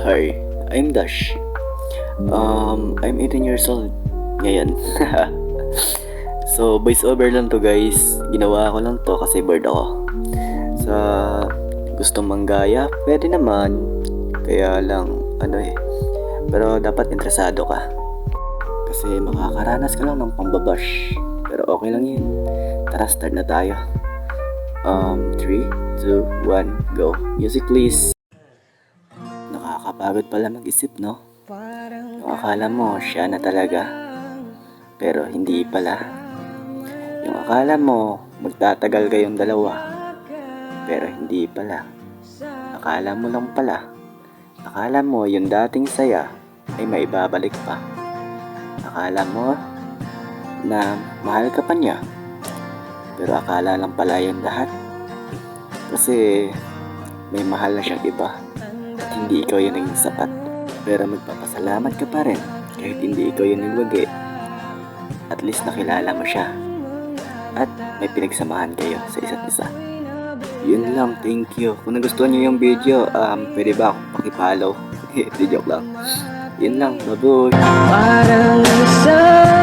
Hi, I'm Dash. I'm 18 years old ngayon. So, voice over lang to guys. Ginawa ko lang to kasi bored ako. Sa gusto manggaya, pwede naman. Kaya lang, pero dapat interesado ka. Kasi makakaranas ka lang ng pambabash. Pero okay lang yun. Tara, start na tayo. 3, 2, 1, go. Music please. Nakakapagod pala mag-isip, no? Yung akala mo, siya na talaga. Pero hindi pala. Yung akala mo, magtatagal kayong dalawa. Pero hindi pala. Akala mo lang pala. Akala mo yung dating saya ay maibabalik pa. Akala mo na mahal ka pa niya. Pero akala lang pala yung lahat. Kasi may mahal na siyang iba. At hindi ikaw yung naging sapat. Pero magpapasalamat ka pa rin kahit hindi ikaw yung nagwagi. At least nakilala mo siya. At may pinagsamahan kayo sa isa't isa. Yun lang, thank you. Kung nagustuhan niyo yung video, pwede ba akong pakipollow? Di joke lang. Yun lang, babush. Parang isang